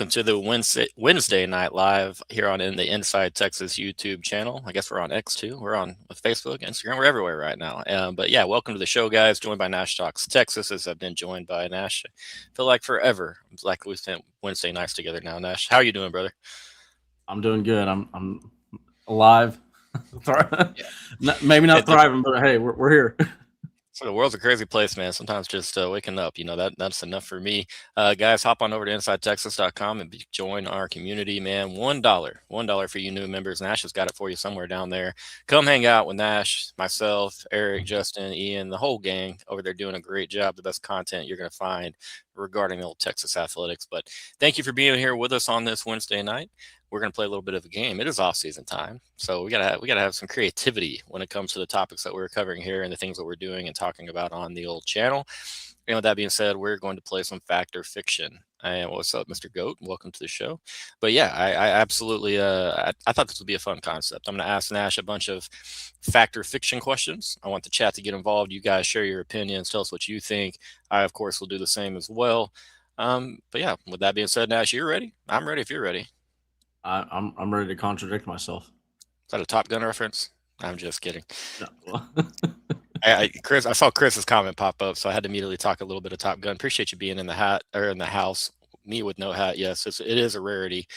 welcome to the Wednesday night live here on in the Inside Texas YouTube channel. I guess we're on X too. We're on with Facebook, Instagram. We're everywhere right now. But yeah, welcome to the show, guys. Joined by Nash Talks Texas, as I've been joined by Nash. I feel like forever. It's like we spent Wednesday nights together now. Nash, how are you doing, brother? I'm doing good. I'm alive. Maybe not Yeah. thriving, but hey, we're here. So the world's a crazy place, man. Sometimes just waking up, that's enough for me. Guys, hop on over to InsideTexas.com and join our community, man. $1 for you new members. Nash has got it for you somewhere down there. Come hang out with Nash, myself, Eric, Justin, Ian, the whole gang over there doing a great job. The best content you're going to find regarding old Texas athletics. But thank you for being here with us on this Wednesday night. We're going to play a little bit of a game. It is off-season time, so we gotta have some creativity when it comes to the topics that we're covering here and the things that we're doing and talking about on the old channel. And with that being said, we're going to play some fact or fiction. And what's up, Mr. Goat? Welcome to the show. But yeah, I absolutely I thought this would be a fun concept. I'm going to ask Nash a bunch of fact or fiction questions. I want the chat to get involved. You guys share your opinions. Tell us what you think. I, of course, will do the same as well. But yeah, with that being said, Nash, you're ready? I'm ready if you're ready. I'm ready to contradict myself. Is that a Top Gun reference? I'm just kidding. No. Chris, I saw Chris's comment pop up, so I had to immediately talk a little bit of Top Gun. Appreciate you being in the hat or in the house. Me with no hat, yes, it is a rarity.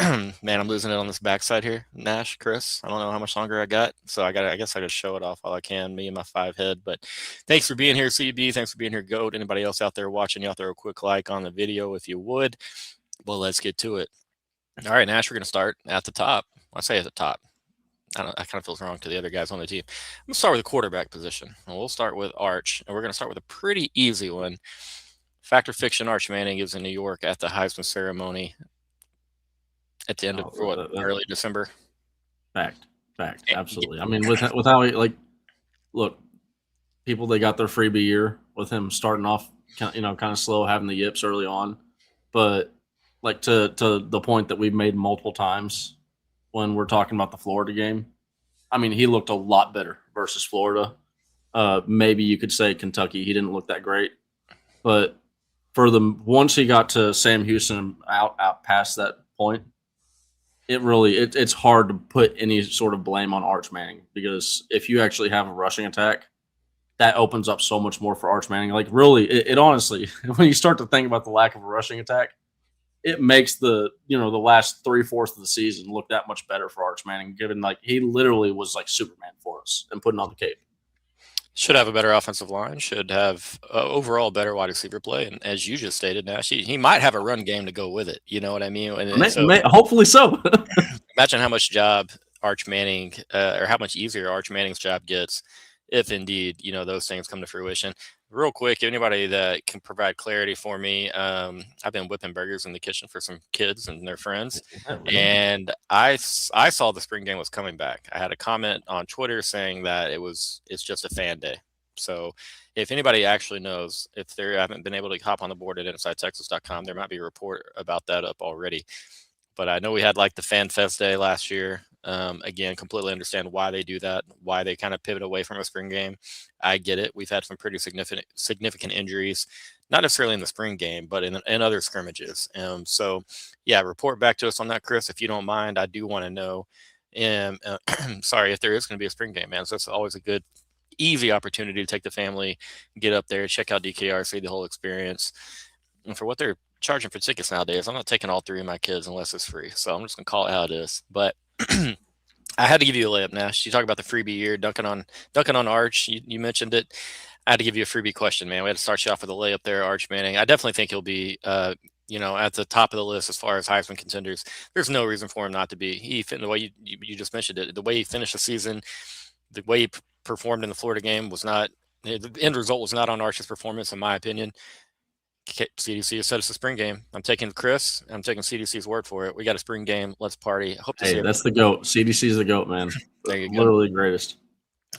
Man, I'm losing it on this backside here. Nash, Chris, I don't know how much longer I got, so I guess I gotta show it off while I can. Me and my 5 head. But thanks for being here, CB. Thanks for being here, Goat. Anybody else out there watching? You out there, a quick like on the video if you would. Well, let's get to it. All right, Nash, we're going to start at the top. I say at the top. I kind of feels wrong to the other guys on the team. I'm going to start with the quarterback position. And we'll start with Arch, and we're going to start with a pretty easy one. Fact or fiction, Arch Manning is in New York at the Heisman ceremony at the end of early December. Fact, absolutely. I mean, with how he, like, look, people, they got their freebie year with him starting off, kind of slow, having the yips early on, but like to the point that we've made multiple times when we're talking about the Florida game. I mean, he looked a lot better versus Florida. Maybe you could say Kentucky, he didn't look that great. But once he got to Sam Houston out past that point, it's hard to put any sort of blame on Arch Manning, because if you actually have a rushing attack, that opens up so much more for Arch Manning. Like, really, it honestly, when you start to think about the lack of a rushing attack, it makes the last 3/4 of the season look that much better for Arch Manning, given like he literally was like Superman for us and putting on the cape. Should have a better offensive line, should have overall better wide receiver play. And as you just stated, Nash, he might have a run game to go with it. You know what I mean? Hopefully so. Imagine how much job Arch Manning or how much easier Arch Manning's job gets if indeed, those things come to fruition. Real quick, anybody that can provide clarity for me, I've been whipping burgers in the kitchen for some kids and their friends, and I saw the spring game was coming back. I had a comment on Twitter saying that it's just a fan day. So if anybody actually knows, if they haven't been able to hop on the board at InsideTexas.com, there might be a report about that up already. But I know we had like the Fan Fest Day last year. Again, completely understand why they do that, why they kind of pivot away from a spring game. I get it. We've had some pretty significant injuries, not necessarily in the spring game, but in other scrimmages. So, yeah, report back to us on that, Chris, if you don't mind. I do want to know. Sorry, if there is going to be a spring game, man. So that's always a good, easy opportunity to take the family, get up there, check out DKR, see the whole experience. And for what they're charging for tickets nowadays, I'm not taking all 3 of my kids unless it's free. So I'm just going to call it how it is. But I had to give you a layup, Nash. You talk about the freebie year, dunking on Arch. You mentioned it. I had to give you a freebie question, man. We had to start you off with a layup there, Arch Manning. I definitely think he'll be, at the top of the list as far as Heisman contenders. There's no reason for him not to be. The way you just mentioned it, the way he finished the season, the way he performed in the Florida game was not. The end result was not on Arch's performance, in my opinion. CDC said it's a spring game. I'm taking Chris. I'm taking CDC's word for it. We got a spring game. Let's party. Hope to see that's the GOAT. CDC's the GOAT, man. There you go. Literally the greatest.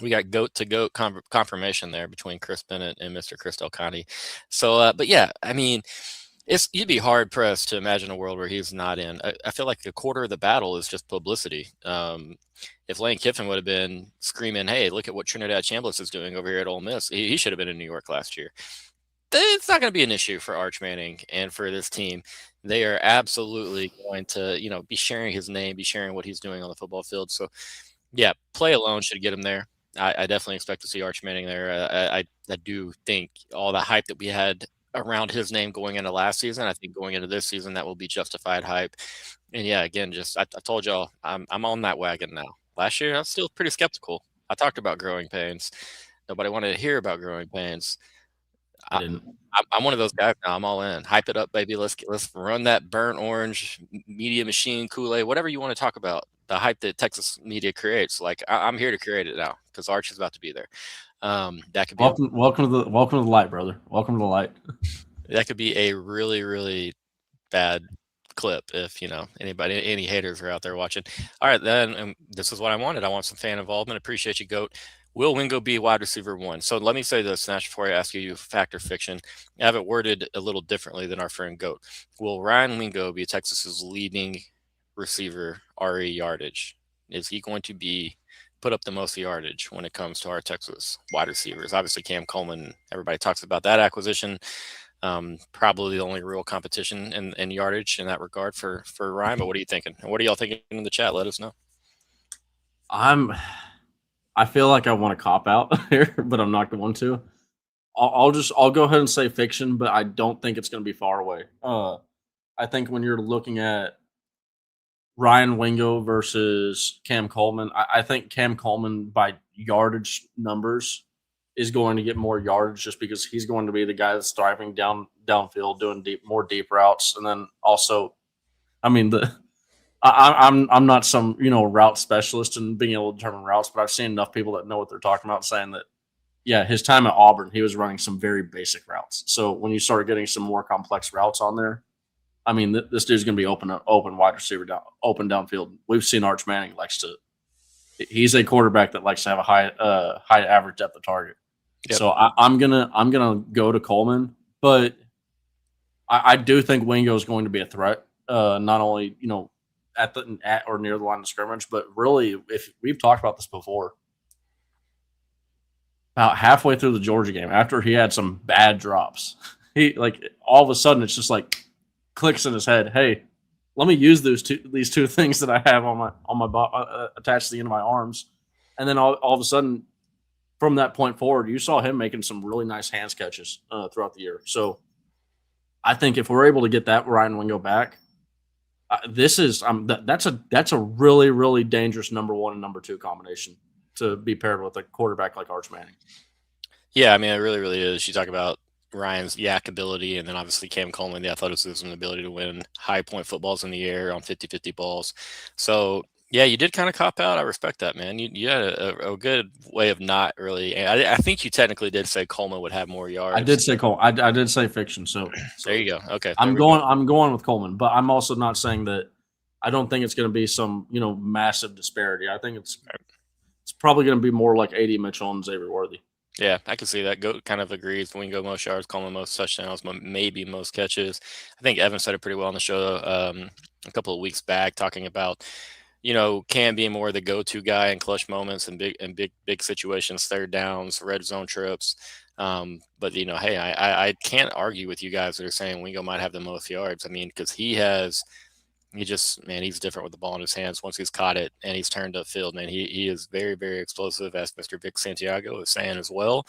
We got goat to goat confirmation there between Chris Bennett and Mr. Chris Del Conte. So, but yeah, I mean, you'd be hard pressed to imagine a world where he's not in. I feel like a quarter of the battle is just publicity. If Lane Kiffin would have been screaming, "Hey, look at what Trinidad Chambliss is doing over here at Ole Miss," he should have been in New York last year. It's not going to be an issue for Arch Manning and for this team. they are absolutely going to, be sharing his name, be sharing what he's doing on the football field. So, yeah, play alone should get him there. I definitely expect to see Arch Manning there. I do think all the hype that we had around his name going into last season, I think going into this season, that will be justified hype. And yeah, again, just I told y'all I'm on that wagon now. Last year, I was still pretty skeptical. I talked about growing pains. Nobody wanted to hear about growing pains. I I, didn't. I'm one of those guys now. I'm all in. Hype it up, baby. Let's run that burnt orange media machine Kool-Aid, whatever you want to talk about. The hype that Texas media creates. Like I'm here to create it now because Arch is about to be there. That could be Welcome to the light, brother. Welcome to the light. a really really bad clip if any haters are out there watching. All right, then this is what I wanted. I want some fan involvement. Appreciate you, Goat. Will Wingo be wide receiver one? So let me say this, Nash, before I ask you fact or fiction. I have it worded a little differently than our friend Goat. Will Ryan Wingo be Texas's leading receiver RE yardage? Is he going to be put up the most yardage when it comes to our Texas wide receivers? Obviously, Cam Coleman, everybody talks about that acquisition. Probably the only real competition in yardage in that regard for Ryan. But what are you thinking? And what are y'all thinking in the chat? Let us know. I feel like I want to cop out here, but I'm not going to. I'll go ahead and say fiction, but I don't think it's going to be far away. I think when you're looking at Ryan Wingo versus Cam Coleman, I think Cam Coleman by yardage numbers is going to get more yardage just because he's going to be the guy that's thriving downfield, doing more deep routes, and then also, I mean I'm not some route specialist and being able to determine routes, but I've seen enough people that know what they're talking about saying that his time at Auburn he was running some very basic routes. So when you start getting some more complex routes on there, I mean this dude's going to be open wide receiver open downfield. We've seen Arch Manning he's a quarterback that likes to have a high average depth of target. Yep. So I'm gonna go to Coleman, but I do think Wingo is going to be a threat. Not only at or near the line of scrimmage, but really, if we've talked about this before, about halfway through the Georgia game, after he had some bad drops, he all of a sudden it's just clicks in his head. Hey, let me use these two things that I have on my attached to the end of my arms, and then all of a sudden, from that point forward, you saw him making some really nice hands catches throughout the year. So I think if we're able to get that Ryan Wingo back, that's a really really dangerous number one and number two combination to be paired with a quarterback like Arch Manning. Yeah, I mean it really really is. You talk about Ryan's yak ability, and then obviously Cam Coleman, the athleticism and ability to win high point footballs in the air on 50-50 balls. So yeah, you did kind of cop out. I respect that, man. You had a good way of not really. I think you technically did say Coleman would have more yards. I did say Coleman. I did say fiction. So there you go. Okay, I'm going with Coleman, but I'm also not saying that. I don't think it's going to be some massive disparity. I think it's probably going to be more like A.D. Mitchell and Xavier Worthy. Yeah, I can see that. Goat kind of agrees. Wingo most yards, Coleman most touchdowns, maybe most catches. I think Evan said it pretty well on the show a couple of weeks back, talking about Cam being more the go-to guy in clutch moments and big situations, third downs, red zone trips. But hey, I can't argue with you guys that are saying Wingo might have the most yards. I mean, because he's different with the ball in his hands once he's caught it and he's turned upfield. Man, he is very, very explosive, as Mr. Vic Santiago is saying as well.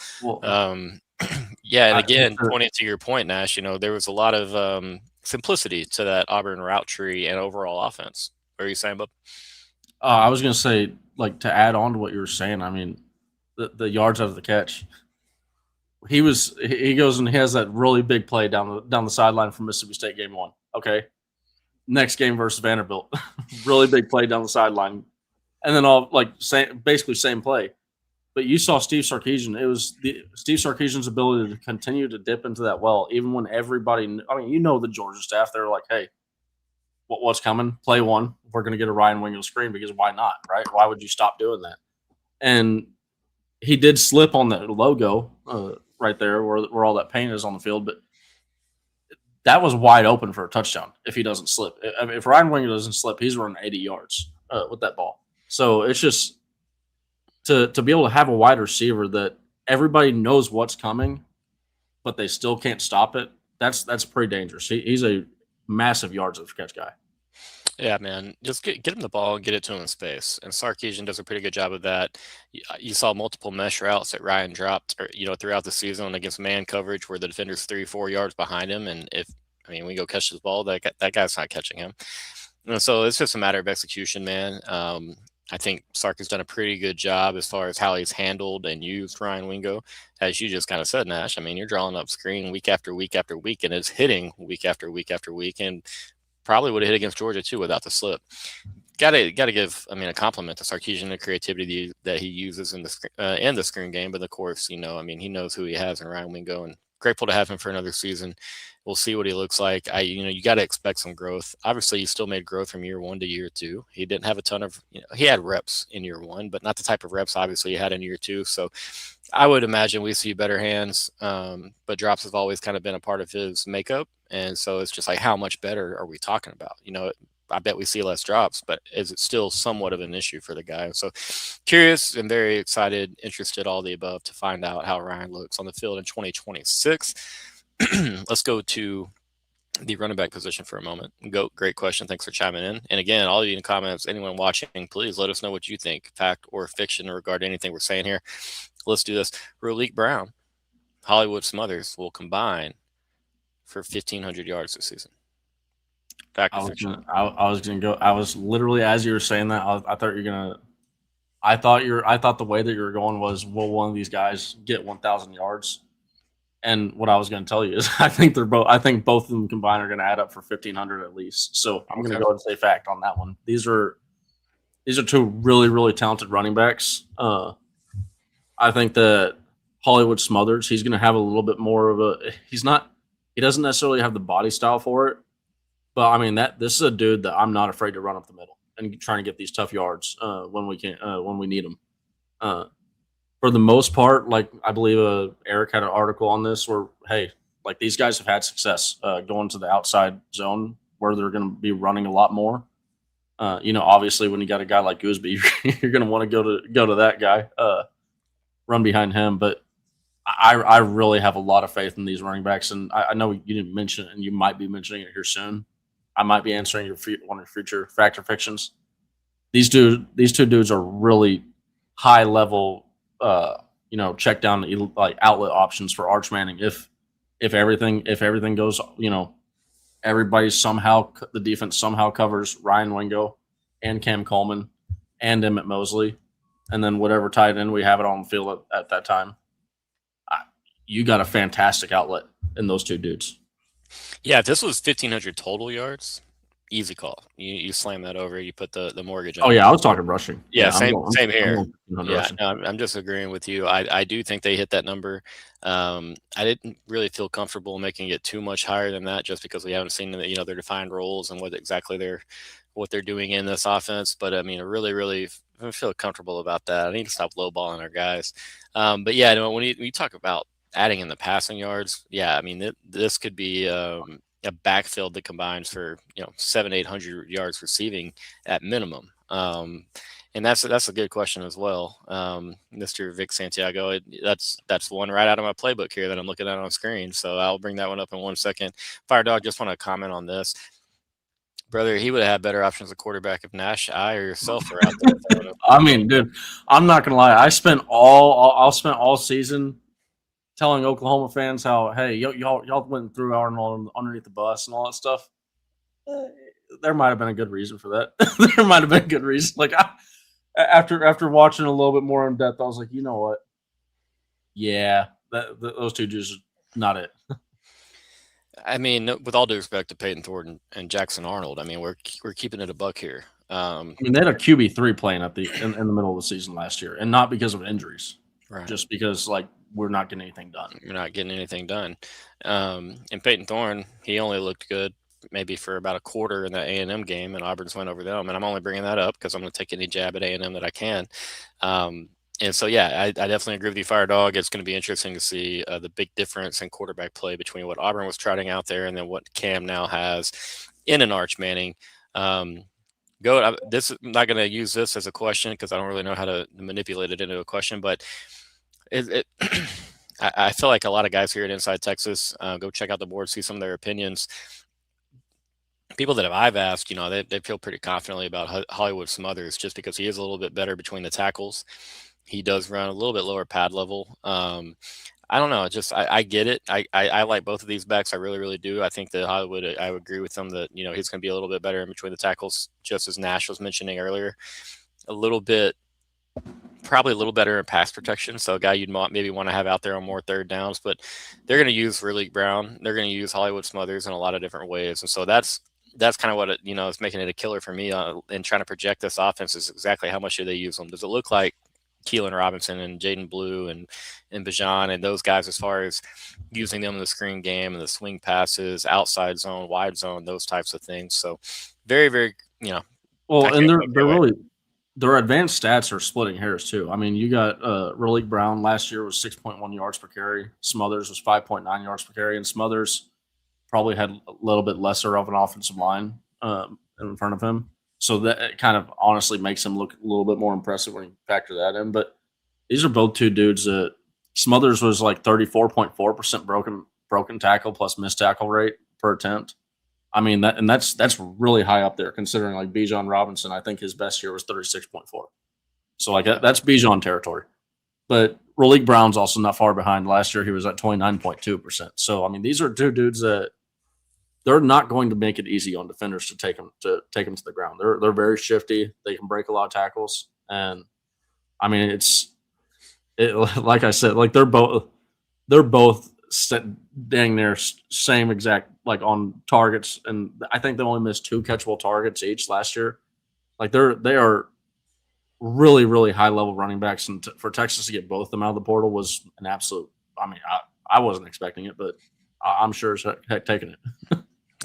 Yeah, and again, pointing to your point, Nash, there was a lot of simplicity to that Auburn route tree and overall offense. What are you saying, Bub? I was going to say, to add on to what you were saying, I mean, the yards out of the catch. He goes and he has that really big play down the sideline from Mississippi State game 1. Okay. Next game versus Vanderbilt, really big play down the sideline, and then basically same play. But you saw Steve Sarkisian. It was Steve Sarkisian's ability to continue to dip into that well, even when everybody. I mean, the Georgia staff. They're like, "Hey, what's coming? Play one. We're going to get a Ryan Wingo screen because why not? Right? Why would you stop doing that?" And he did slip on that logo right there where all that paint is on the field, but that was wide open for a touchdown if he doesn't slip. I mean, if Ryan Wingo doesn't slip, he's running 80 yards with that ball. So it's just to be able to have a wide receiver that everybody knows what's coming, but they still can't stop it. That's pretty dangerous. He's a massive yards after catch guy. Yeah, man. Just get him the ball and get it to him in space. And Sarkisian does a pretty good job of that. You saw multiple mesh routes that Ryan dropped, or, throughout the season against man coverage where the defender's 3, 4 yards behind him. And we go catch this ball, that guy's not catching him. And so it's just a matter of execution, man. I think Sark has done a pretty good job as far as how he's handled and used Ryan Wingo. As you just kind of said, Nash, I mean, you're drawing up screen week after week after week, and it's hitting week after week after week. And probably would have hit against Georgia too without the slip. Gotta give, a compliment to Sarkisian, the creativity that he uses in the screen game. But of course, he knows who he has in Ryan Wingo, and grateful to have him for another season. We'll see what he looks like. You got to expect some growth. Obviously, he still made growth from year 1 to year 2. He didn't have a ton of, he had reps in year 1, but not the type of reps obviously he had in year 2. So I would imagine we see better hands, but drops have always kind of been a part of his makeup. And so it's just like, how much better are we talking about? I bet we see less drops, but is it still somewhat of an issue for the guy? So curious and very excited, interested, all the above, to find out how Ryan looks on the field in 2026. Let's go to the running back position for a moment. Great question. Thanks for chiming in. And again, all of you in the comments, anyone watching, please let us know what you think, fact or fiction, regarding anything we're saying here. Let's do this. Raleek Brown, Hollywood Smothers will combine for 1,500 yards this season. Fact or fiction? I was gonna go. I was literally, as you were saying that, I thought you're gonna. I thought the way that you were going was, will one of these guys get 1,000 yards? And what I was going to tell you is, I think both of them combined are going to add up for 1,500 at least. So I'm going to go and say fact on that one. These are two really, really talented running backs. I think that Hollywood Smothers, he's going to have a little bit more of a. He doesn't necessarily have the body style for it, but this is a dude that I'm not afraid to run up the middle and trying to get these tough yards when we need them. For the most part, like, I believe Eric had an article on this where, hey, like, these guys have had success going to the outside zone where they're going to be running a lot more. Obviously, when you got a guy like Gooseby, you're going to want to go to that guy, run behind him. But I really have a lot of faith in these running backs, and I know you didn't mention it, and you might be mentioning it here soon. I might be answering one of your future fact or fictions. These two dudes are really high level. Check down like outlet options for Arch Manning. If everything goes, the defense somehow covers Ryan Wingo and Cam Coleman and Emmett Mosley, and then whatever tight end we have it on the field at that time, you got a fantastic outlet in those two dudes. Yeah, if this was 1,500 total yards, easy call. You slam that over. You put the mortgage on. Oh yeah, I was talking rushing. Yeah, same here. I'm just agreeing with you. I do think they hit that number. I didn't really feel comfortable making it too much higher than that, just because we haven't seen their defined roles and what they're doing in this offense. But I really feel comfortable about that. I need to stop lowballing our guys. But yeah, when you talk about adding in the passing yards, yeah, this could be a backfield that combines for 700-800 yards receiving at minimum. And that's a good question as well, Mr. Vic Santiago. That's one right out of my playbook here that I'm looking at on screen. So I'll bring that one up in 1 second. Fire Dog, just want to comment on this. Brother, he would have had better options at quarterback if Nash, I, or yourself were out there. Dude, I'm not gonna lie. I'll spend all season telling Oklahoma fans how, hey, y'all went through Arnold underneath the bus and all that stuff. There might have been a good reason for that. There might have been a good reason. Like, after watching a little bit more in depth, I was like, you know what? Yeah, those two dudes are not it. With all due respect to Peyton Thornton and Jackson Arnold, we're keeping it a buck here. They had a QB3 playing in the middle of the season last year, and not because of injuries, right? Just because we're not getting anything done. You're not getting anything done. And Peyton Thorne, he only looked good maybe for about a quarter in that A&M game, and Auburn's went over them. And I'm only bringing that up because I'm going to take any jab at A&M that I can. And so, yeah, I definitely agree with you, Fire Dog. It's going to be interesting to see the big difference in quarterback play between what Auburn was trotting out there and then what Cam now has in an Arch Manning. I'm not going to use this as a question because I don't really know how to manipulate it into a question, but I feel like a lot of guys here at Inside Texas, go check out the board, see some of their opinions. people that I've asked, they feel pretty confidently about Hollywood Smothers just because he is a little bit better between the tackles. He does run a little bit lower pad level. I don't know. Just I get it. I like both of these backs. I really, really do. I think that Hollywood. I would agree with them that he's going to be a little bit better in between the tackles, just as Nash was mentioning earlier. A little bit, probably a little better in pass protection. So a guy you'd maybe want to have out there on more third downs. But they're going to use Raleek Brown. They're going to use Hollywood Smothers in a lot of different ways, and so that's kind of what is making it a killer for me. And trying to project this offense is exactly how much do they use them? Does it look like Keelan Robinson and Jaden Blue and Bijan and those guys as far as using them in the screen game and the swing passes, outside zone, wide zone, those types of things. So very, very, Well, and they're really their advanced stats are splitting hairs too. I mean, you got Raleek Brown last year was 6.1 yards per carry. Smothers was 5.9 yards per carry, and Smothers probably had a little bit lesser of an offensive line in front of him. So that kind of honestly makes him look a little bit more impressive when you factor that in. But these are both two dudes that Smothers was like 34.4% broken tackle plus missed tackle rate per attempt. I mean that's really high up there considering like Bijan Robinson. I think his best year was 36.4. So like that's Bijan territory. But Raleek Brown's also not far behind. Last year he was at 29.2%. So I mean these are two dudes that they're not going to make it easy on defenders to take them to the ground. They're very shifty. They can break a lot of tackles, and I mean like I said, like they're both dang near same exact like on targets, and I think they only missed 2 catchable targets each last year. Like they are really really high level running backs, and for Texas to get both of them out of the portal was an absolute. I mean I wasn't expecting it, but I'm sure it's heck taking it.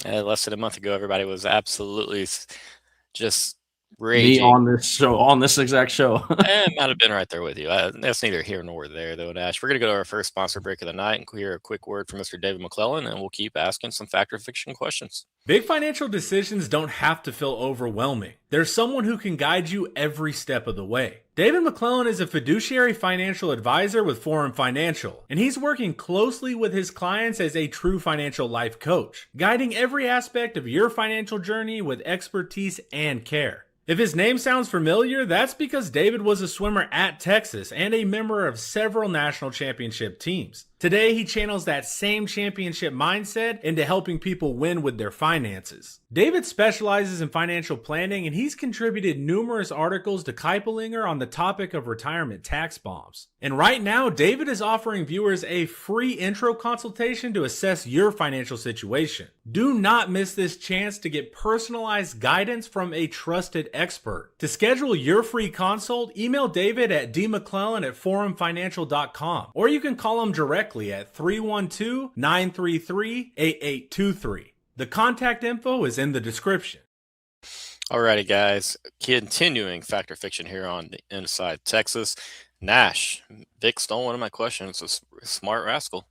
Less than a month ago, everybody was absolutely just raging. Me on this exact show. I might have been right there with you. That's neither here nor there, though, Nash. We're going to go to our first sponsor break of the night and hear a quick word from Mr. David McClellan, and we'll keep asking some fact or fiction questions. Big financial decisions don't have to feel overwhelming. There's someone who can guide you every step of the way. David McClellan is a fiduciary financial advisor with Forum Financial, and he's working closely with his clients as a true financial life coach, guiding every aspect of your financial journey with expertise and care. If his name sounds familiar, that's because David was a swimmer at Texas and a member of several national championship teams. Today, he channels that same championship mindset into helping people win with their finances. David specializes in financial planning, and he's contributed numerous articles to Kiplinger on the topic of retirement tax bombs. And right now, David is offering viewers a free intro consultation to assess your financial situation. Do not miss this chance to get personalized guidance from a trusted expert. To schedule your free consult, email David at dmcclellan@forumfinancial.com, or you can call him directly at 312-933-8823. The contact info is in the description. Alrighty, guys. Continuing fact or fiction here on the Inside Texas. Nash, Vic stole one of my questions. A smart rascal.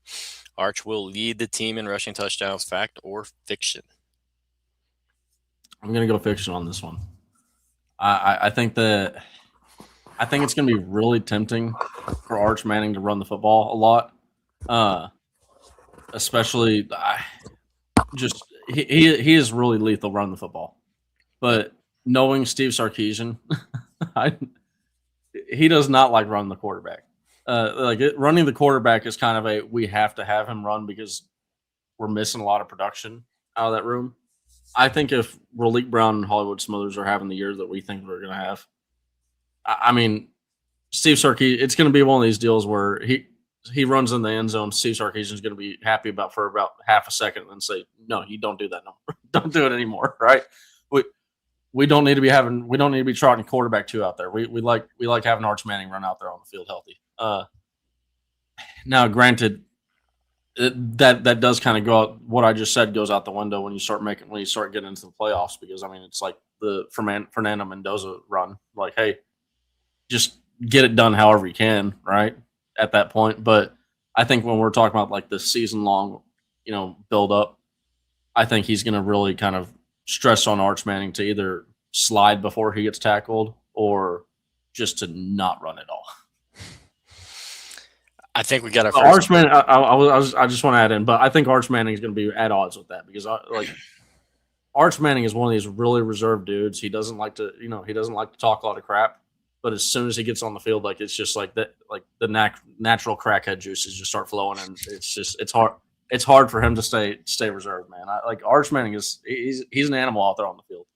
Arch will lead the team in rushing touchdowns. Fact or fiction? I'm gonna go fiction on this one. I think it's gonna be really tempting for Arch Manning to run the football a lot. Especially he is really lethal running the football, but knowing Steve Sarkisian, he does not like running the quarterback. Running the quarterback is kind of we have to have him run because we're missing a lot of production out of that room. I think if Raleek Brown and Hollywood Smothers are having the year that we think we're going to have, I mean, Steve Sarkisian, it's going to be one of these deals where he runs in the end zone. Steve Sarkisian is going to be happy for about half a second and then say, "No, you don't do that no more. Don't do it anymore." Right? We don't need to be trotting quarterback 2 out there. We like having Arch Manning run out there on the field healthy. Now, granted, that does kind of go out. What I just said goes out the window when you start getting into the playoffs, because I mean it's like the Fernando Mendoza run. Like, hey, just get it done however you can, right? At that point. But I think when we're talking about like the season long, build up, I think he's going to really kind of stress on Arch Manning to either slide before he gets tackled or just to not run at all. I think we got our Arch Manning. I just want to add in, but I think Arch Manning is going to be at odds with that because Arch Manning is one of these really reserved dudes. He doesn't like to, he doesn't like to talk a lot of crap. But as soon as he gets on the field, like it's just like that, like the natural crackhead juices just start flowing, and it's hard. It's hard for him to stay reserved, man. Like Arch Manning he's an animal out there on the field.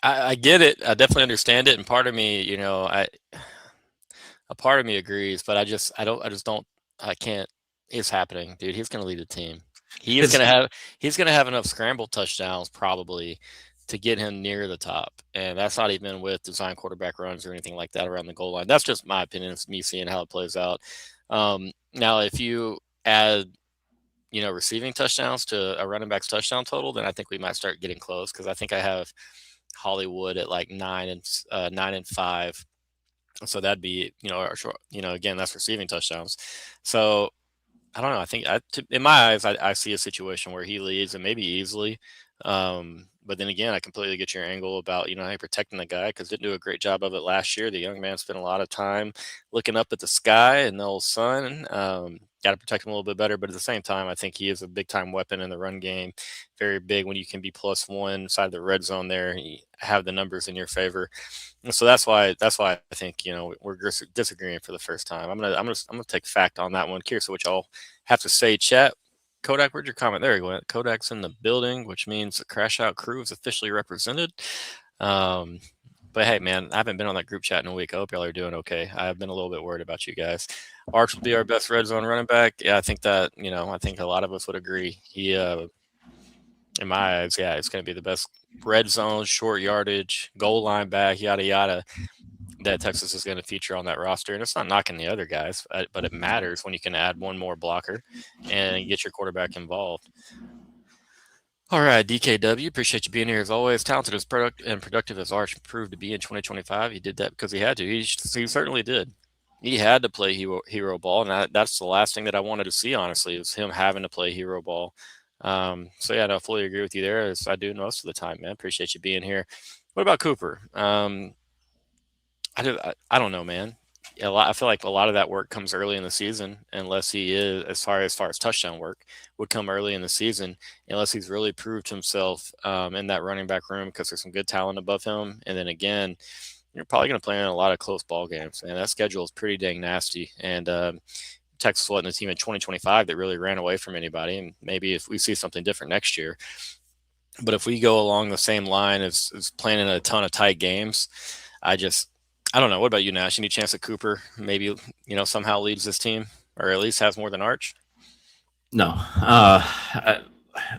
I get it. I definitely understand it, and part of me, a part of me agrees, but I can't. It's happening, dude. He's going to lead the team. He's going to have enough scramble touchdowns probably to get him near the top, and that's not even with design quarterback runs or anything like that around the goal line. That's just my opinion. It's me seeing how it plays out. Now, if you add, receiving touchdowns to a running back's touchdown total, then I think we might start getting close, because I think I have Hollywood at like 9-5. So that'd be, again, that's receiving touchdowns. So I don't know. I think in my eyes, I see a situation where he leads, and maybe easily. But then again, I completely get your angle about, protecting the guy, because didn't do a great job of it last year. The young man spent a lot of time looking up at the sky and the old sun. Got to protect him a little bit better. But at the same time, I think he is a big time weapon in the run game. Very big when you can be +1 inside the red zone there. You have the numbers in your favor. And so that's why I think, we're disagreeing for the first time. I'm gonna take fact on that one. Curious what y'all have to say, chat. Kodak, where'd your comment? There you went. Kodak's in the building, which means the Crash Out crew is officially represented. But hey, man, I haven't been on that group chat in a week. I hope y'all are doing okay. I've been a little bit worried about you guys. Arch will be our best red zone running back. Yeah, I think that, I think a lot of us would agree. He, in my eyes, yeah, it's going to be the best red zone, short yardage, goal line back, yada, yada, that Texas is going to feature on that roster. And it's not knocking the other guys, but it matters when you can add one more blocker and get your quarterback involved. All right, DKW, appreciate you being here as always. Talented as productive as Arch proved to be in 2025. He did that because he had to. He certainly did. He had to play hero ball, and that's the last thing that I wanted to see, honestly, is him having to play hero ball. So yeah, no, I fully agree with you there, as I do most of the time, man. Appreciate you being here. What about Cooper? I don't know, man. I feel like a lot of that work comes early in the season, unless he is, as far as touchdown work would come early in the season, unless he's really proved himself in that running back room, because there's some good talent above him. And then again, you're probably going to play in a lot of close ball games, and that schedule is pretty dang nasty. And Texas wasn't a team in 2025 that really ran away from anybody, and maybe if we see something different next year. But if we go along the same line as playing in a ton of tight games, I don't know. What about you, Nash? Any chance that Cooper maybe, somehow leads this team, or at least has more than Arch? No.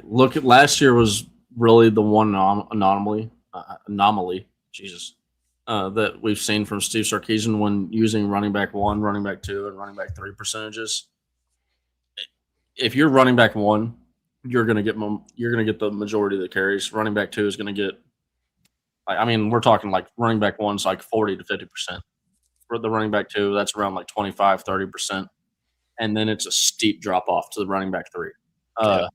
Look, at last year was really the one anomaly, that we've seen from Steve Sarkisian when using running back 1, running back 2, and running back 3 percentages. If you're running back 1, you're going to get the majority of the carries. Running back 2 is going to get, we're talking like running back 1's like 40 to 50%. For the running back 2, that's around like 25, 30%. And then it's a steep drop off to the running back 3. I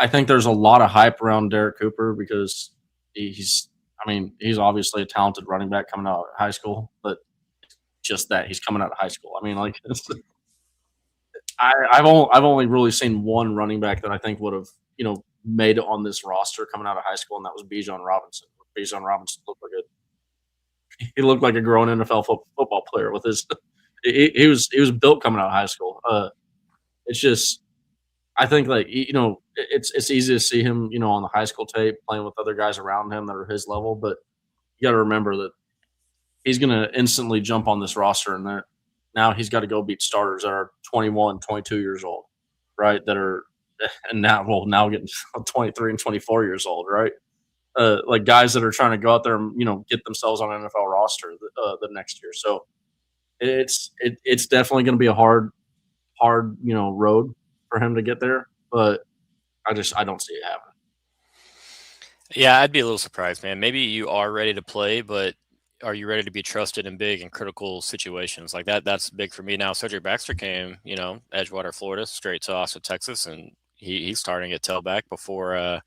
think there's a lot of hype around Derek Cooper because he's obviously a talented running back coming out of high school, but just that he's coming out of high school. I've only really seen one running back that I think would have, made it on this roster coming out of high school, and that was Bijan Robinson. Bijan Robinson looked like a grown NFL football player with his. He was built coming out of high school. It's just, I think it's easy to see him, on the high school tape playing with other guys around him that are his level, but you got to remember that he's going to instantly jump on this roster, and now he's got to go beat starters that are 21, 22 years old, right? That are now getting 23 and 24 years old, right? Like guys that are trying to go out there and get themselves on an NFL roster the next year. So it's definitely going to be a hard road for him to get there, but I don't see it happening. Yeah, I'd be a little surprised, man. Maybe you are ready to play, but are you ready to be trusted in big and critical situations like that? That's big for me now. Cedric Baxter came, Edgewater, Florida, straight to Austin, Texas, and he's starting at tailback before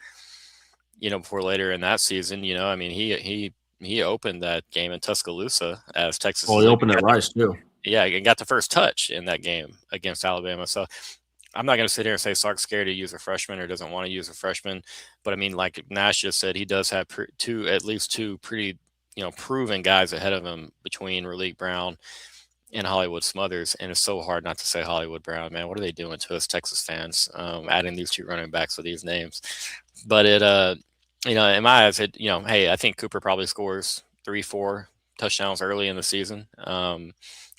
later in that season. He opened that game in Tuscaloosa as Texas. Well, he opened at Rice too. Yeah, and got the first touch in that game against Alabama. So I'm not going to sit here and say Sark's scared to use a freshman or doesn't want to use a freshman, but I mean, like Nash just said, he does have at least two pretty, proven guys ahead of him between Raleek Brown and Hollywood Smothers, and it's so hard not to say Hollywood Brown, man. What are they doing to us Texas fans, adding these two running backs with these names? But in my eyes, hey, I think Cooper probably scores 3-4 touchdowns early in the season.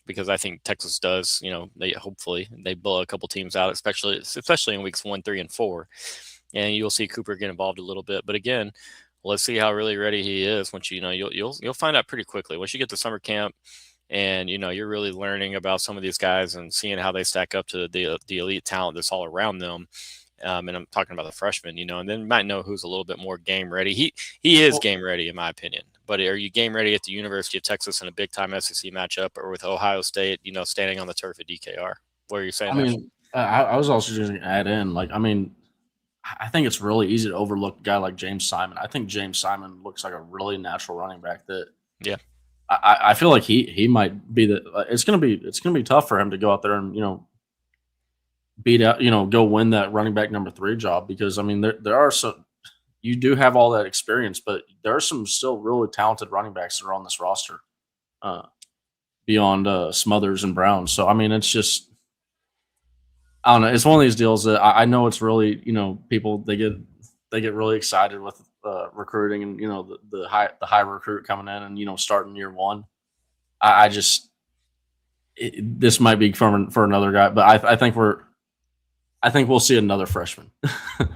Because I think Texas does, they blow a couple teams out, especially in weeks 1, 3, and 4, and you'll see Cooper get involved a little bit. But again, let's see how really ready he is. Once you'll find out pretty quickly once you get to summer camp, and you're really learning about some of these guys and seeing how they stack up to the elite talent that's all around them. And I'm talking about the freshmen, and then you might know who's a little bit more game ready. He is game ready, in my opinion. But are you game ready at the University of Texas in a big time SEC matchup, or with Ohio State, standing on the turf at DKR? What are you saying? I mean, I was also just going to add in, I think it's really easy to overlook a guy like James Simon. I think James Simon looks like a really natural running back that, yeah, I feel like he might be it's gonna be tough for him to go out there and beat out go win that running back number 3 job, because I mean there are some, you do have all that experience, but there are some still really talented running backs that are on this roster beyond Smothers and Brown. So I mean it's just, I don't know, it's one of these deals that I know it's really people they get really excited with recruiting and the high recruit coming in and starting year 1. I just this might be for another guy, but I think we'll see another freshman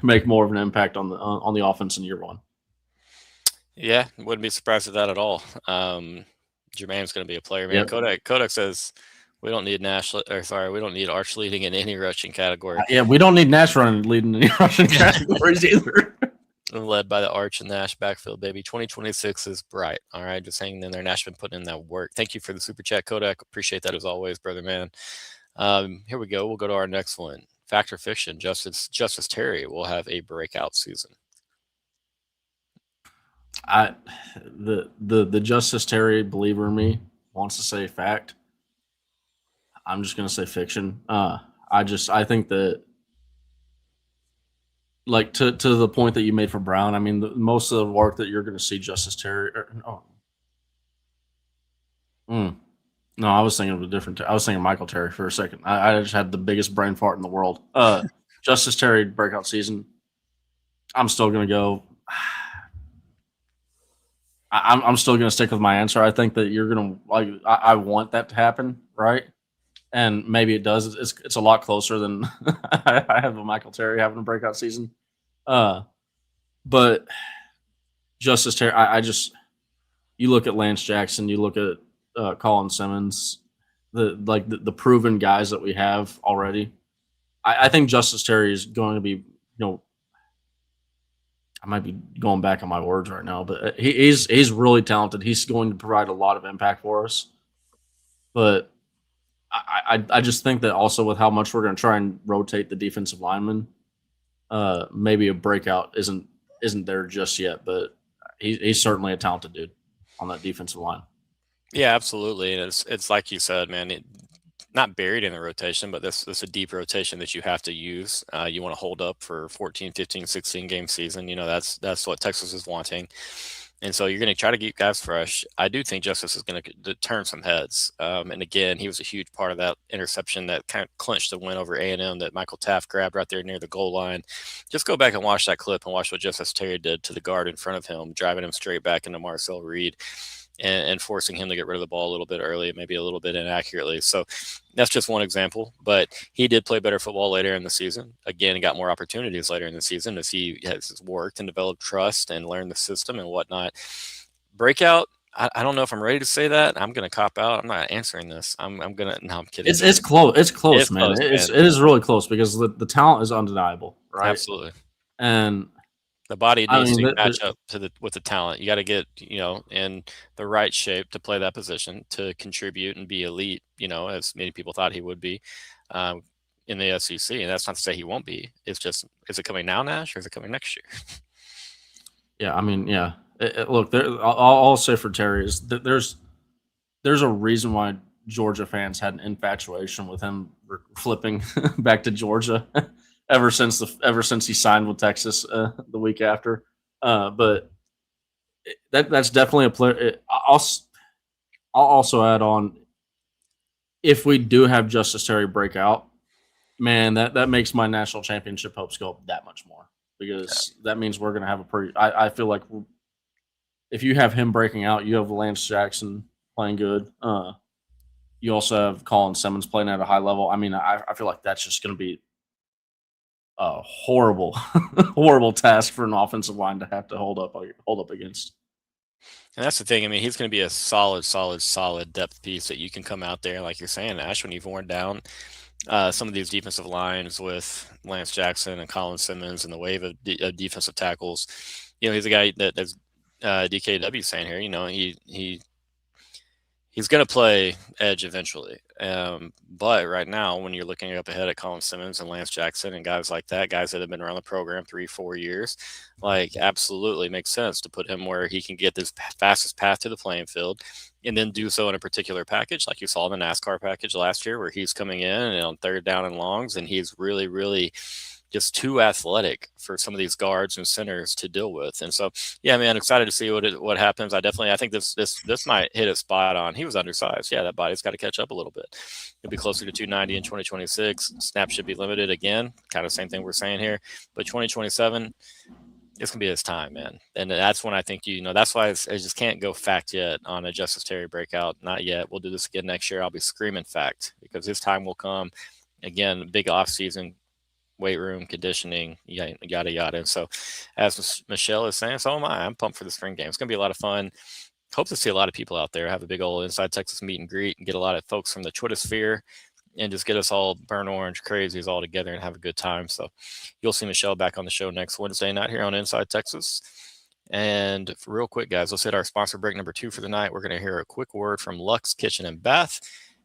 make more of an impact on the offense in year 1. Yeah, wouldn't be surprised at that at all. Jermaine's going to be a player, man. Yep. Kodak says we don't need we don't need Arch leading in any rushing category. Yeah, we don't need Nash leading in any rushing categories either. Led by the Arch and Nash backfield, baby. 2026 is bright. All right, just hanging in there. Nash been putting in that work. Thank you for the super chat, Kodak. Appreciate that as always, brother man. Here we go. We'll go to our next one. Fact or fiction? Justice Terry will have a breakout season. The Justice Terry believer in me wants to say fact. I'm just gonna say fiction. I think that, like, to the point that you made for Brown, I mean, most of the work that you're going to see Justice Terry. No, I was thinking of a different. I was thinking Michael Terry for a second. I just had the biggest brain fart in the world. Justice Terry breakout season. I'm still going to go. I'm still going to stick with my answer. I think that you're going to. I want that to happen, right? And maybe it does. It's a lot closer than I have a Michael Terry having a breakout season. But Justice Terry, you look at Lance Jackson, you look at Colin Simmons, the proven guys that we have already. I think Justice Terry is going to be, I might be going back on my words right now, but he's really talented. He's going to provide a lot of impact for us. But I just think that also with how much we're going to try and rotate the defensive linemen, maybe a breakout isn't there just yet, but he's certainly a talented dude on that defensive line. Yeah, absolutely. And it's like you said, man, not buried in the rotation, but this is a deep rotation that you have to use. You want to hold up for 14, 15, 16 game season. That's what Texas is wanting. And so you're going to try to keep guys fresh. I do think Justice is going to turn some heads. And again, he was a huge part of that interception that kind of clinched the win over A&M that Michael Taft grabbed right there near the goal line. Just go back and watch that clip and watch what Justice Terry did to the guard in front of him, driving him straight back into Marcel Reed and forcing him to get rid of the ball a little bit early, maybe a little bit inaccurately. So that's just one example. But he did play better football later in the season. Again, he got more opportunities later in the season as he has worked and developed trust and learned the system and whatnot. Breakout, I don't know if I'm ready to say that. I'm going to cop out. I'm not answering this. I'm kidding. It's close. It's close, man. It is really close because the talent is undeniable, right? Absolutely. And the body needs to match up with the talent. You got to get, in the right shape to play that position, to contribute and be elite, as many people thought he would be in the SEC. And that's not to say he won't be. It's just, is it coming now, Nash, or is it coming next year? Yeah, I mean, yeah. Look, I'll say for Terry is that there's a reason why Georgia fans had an infatuation with him flipping back to Georgia ever since he signed with Texas the week after. But that's definitely a player. I'll also add on, if we do have Justice Terry break out, man, that makes my national championship hopes go up that much more, because that means we're going to have a pretty. I feel like if you have him breaking out, you have Lance Jackson playing good. You also have Colin Simmons playing at a high level. I mean, I feel like that's just going to be a horrible, horrible task for an offensive line to have to hold up against. And that's the thing. I mean, he's going to be a solid depth piece that you can come out there, like you're saying, Ash, when you've worn down some of these defensive lines with Lance Jackson and Colin Simmons and the wave of defensive tackles. He's a guy that's DKW saying here. He's going to play edge eventually. But right now, when you're looking up ahead at Colin Simmons and Lance Jackson and guys like that, guys that have been around the program 3-4 years, like, absolutely makes sense to put him where he can get this fastest path to the playing field, and then do so in a particular package, like you saw in the NASCAR package last year, where he's coming in and on third down and longs, and he's really, really just too athletic for some of these guards and centers to deal with. And so, yeah, man, excited to see what happens. I think this might hit it spot on. He was undersized. Yeah, that body's got to catch up a little bit. He'll be closer to 290 in 2026. Snaps should be limited again. Kind of same thing we're saying here. But 2027, it's going to be his time, man. And that's when I think, that's why I just can't go fact yet on a Justice Terry breakout. Not yet. We'll do this again next year. I'll be screaming fact, because his time will come. Again, big off season, weight room, conditioning, yada, yada. And so, as Michelle is saying, so am I. I'm pumped for the spring game. It's going to be a lot of fun. Hope to see a lot of people out there, have a big old Inside Texas meet and greet, and get a lot of folks from the Twitter sphere, and just get us all burn orange crazies all together and have a good time. So you'll see Michelle back on the show next Wednesday night here on Inside Texas. And real quick, guys, let's hit our sponsor break number 2 for the night. We're going to hear a quick word from Luxe Kitchen and Bath,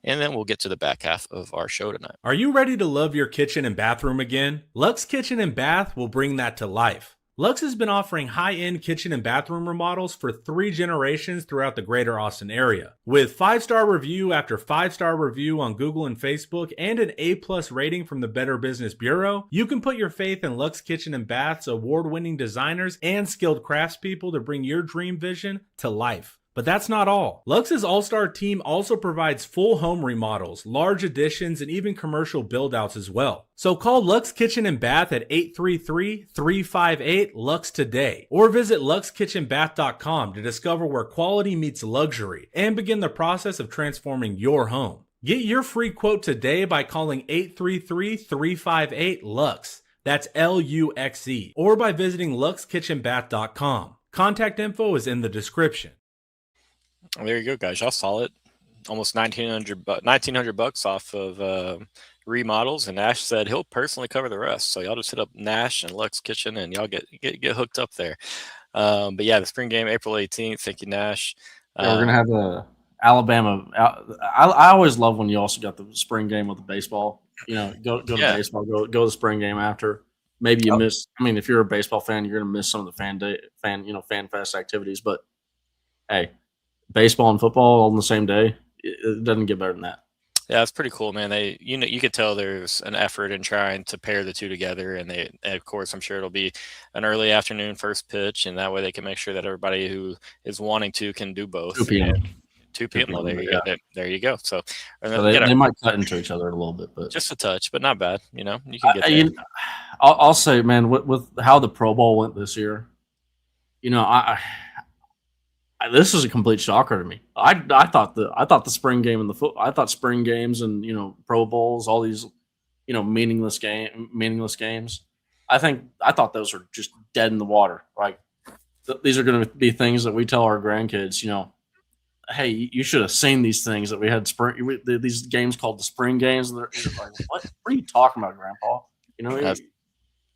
and then we'll get to the back half of our show tonight. Are you ready to love your kitchen and bathroom again? Luxe Kitchen and Bath will bring that to life. Luxe has been offering high-end kitchen and bathroom remodels for 3 generations throughout the greater Austin area. With 5-star review after 5-star review on Google and Facebook, and an A+ rating from the Better Business Bureau, you can put your faith in Luxe Kitchen and Bath's award-winning designers and skilled craftspeople to bring your dream vision to life. But that's not all. Luxe's all-star team also provides full home remodels, large additions, and even commercial build-outs as well. So call Luxe Kitchen and Bath at 833-358-LUXE today, or visit luxekitchenbath.com to discover where quality meets luxury and begin the process of transforming your home. Get your free quote today by calling 833-358-LUXE. That's LUXE, or by visiting luxekitchenbath.com. Contact info is in the description. Well, there you go, guys. Y'all saw it. Almost $1,900 off of remodels, and Nash said he'll personally cover the rest. So y'all just hit up Nash and Luxe Kitchen, and y'all get hooked up there. But yeah, the spring game, April 18th. Thank you, Nash. We're gonna have the Alabama. I always love when you also got the spring game with the baseball. Go to baseball. Go to the spring game after. Maybe you miss. I mean, if you're a baseball fan, you're gonna miss some of the fan fest activities. But hey, baseball and football all on the same day, it doesn't get better than that. Yeah, it's pretty cool, man. You could tell there's an effort in trying to pair the two together, and of course, I'm sure it'll be an early afternoon first pitch, and that way they can make sure that everybody who is wanting to can do both. 2 p.m. 2 p.m. Well, there you go. There you go. So they might cut into each other a little bit, but just a touch, but not bad. You can get there. I'll say, man, with how the Pro Bowl went this year, this is a complete shocker to me. I thought the spring game and I thought spring games and Pro Bowls, all these meaningless games. I thought those were just dead in the water. Like these are going to be things that we tell our grandkids. Hey, you should have seen these things that we had these games called the spring games. And they're like, what are you talking about, Grandpa?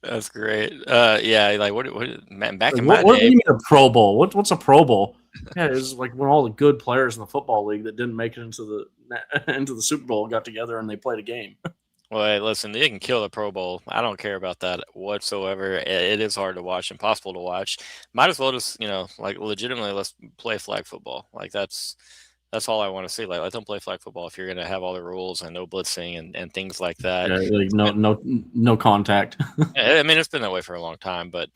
That's great. Yeah, like what man, back in my day. What do you mean a Pro Bowl? What's a Pro Bowl? Yeah, it's like when all the good players in the football league that didn't make it into the Super Bowl got together and they played a game. Well, hey, listen, they can kill the Pro Bowl. I don't care about that whatsoever. It is hard to watch, impossible to watch. Might as well just, legitimately let's play flag football. Like that's That's all I want to see. Like, let them play flag football if you're going to have all the rules and no blitzing and things like that. Yeah, like no contact. I mean, it's been that way for a long time, but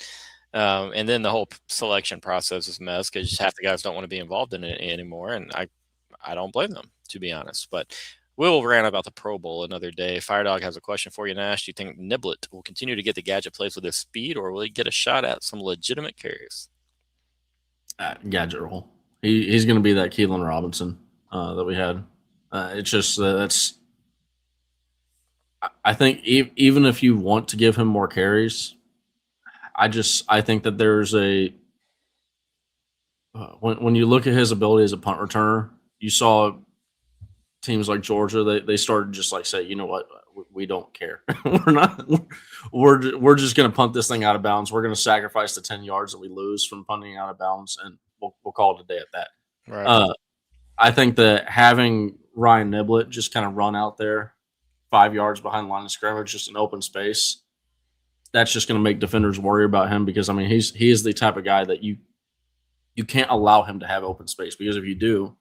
and then the whole selection process is a mess because half the guys don't want to be involved in it anymore, and I don't blame them, to be honest. But we'll rant about the Pro Bowl another day. Firedog has a question for you, Nash. Do you think Niblet will continue to get the gadget plays with his speed, or will he get a shot at some legitimate carries? Gadget role. He's going to be that Keelan Robinson that we had. It's just that's. I think even if you want to give him more carries, I think that there's a when you look at his ability as a punt returner, you saw teams like Georgia, they started just like say, you know what, we don't care. we're just going to punt this thing out of bounds. We're going to sacrifice the 10 yards that we lose from punting out of bounds, and we'll call it a day at that. Right. I think that having Ryan Niblet just kind of run out there 5 yards behind the line of scrimmage, just an open space, that's just going to make defenders worry about him because, I mean, he is the type of guy that you can't allow him to have open space, because if you do,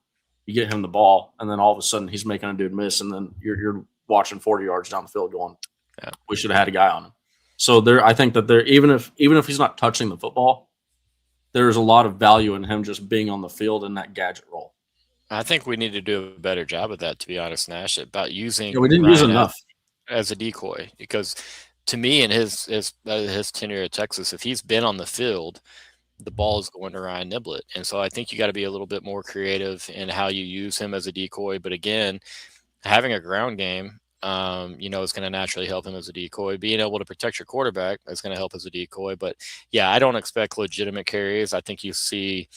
you get him the ball, and then all of a sudden he's making a dude miss, and then you're watching 40 yards down the field going, yeah, we should have had a guy on him. So I think that even if he's not touching the football, there's a lot of value in him just being on the field in that gadget role. I think we need to do a better job of that, to be honest, Nash, about using. Yeah, we didn't use enough as a decoy, because to me, in his tenure at Texas, if he's been on the field, the ball is going to Ryan Niblet. And so I think you got to be a little bit more creative in how you use him as a decoy. But again, having a ground game, is going to naturally help him as a decoy. Being able to protect your quarterback is going to help as a decoy. But yeah, I don't expect legitimate carries. I think you see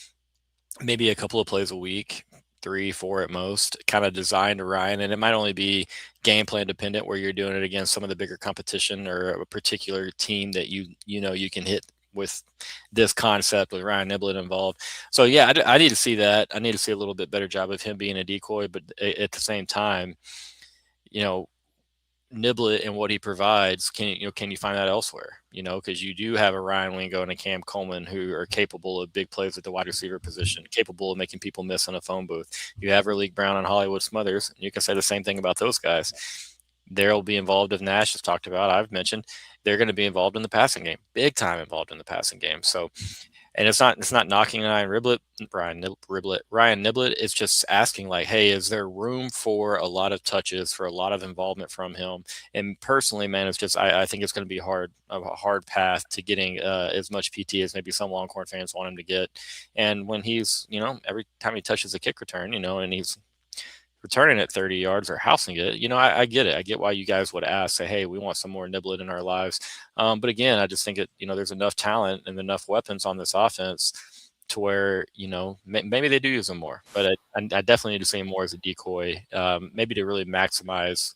maybe a couple of plays a week, 3, 4 at most, kind of designed to Ryan. And it might only be game plan dependent, where you're doing it against some of the bigger competition or a particular team that you can hit with this concept with Ryan Niblet involved. So yeah, I need to see that. I need to see a little bit better job of him being a decoy, but at the same time, Niblet and what he provides, can you find that elsewhere? Because you do have a Ryan Wingo and a Cam Coleman who are capable of big plays at the wide receiver position, capable of making people miss in a phone booth. You have Raleek Brown and Hollywood Smothers, and you can say the same thing about those guys. They'll be involved, as Nash has talked about, I've mentioned, they're going to be involved in the passing game, big time involved in the passing game. So, and it's not knocking Ryan Niblet. It's just asking, like, hey, is there room for a lot of touches, for a lot of involvement from him? And personally, man, it's just I think it's going to be a hard path to getting as much PT as maybe some Longhorn fans want him to get. And when he's every time he touches a kick return, and he's returning it 30 yards or housing it, I get it. I get why you guys would ask, say, hey, we want some more Niblet in our lives. But again, I just think there's enough talent and enough weapons on this offense to where, maybe they do use them more. But I definitely need to see him more as a decoy, maybe to really maximize,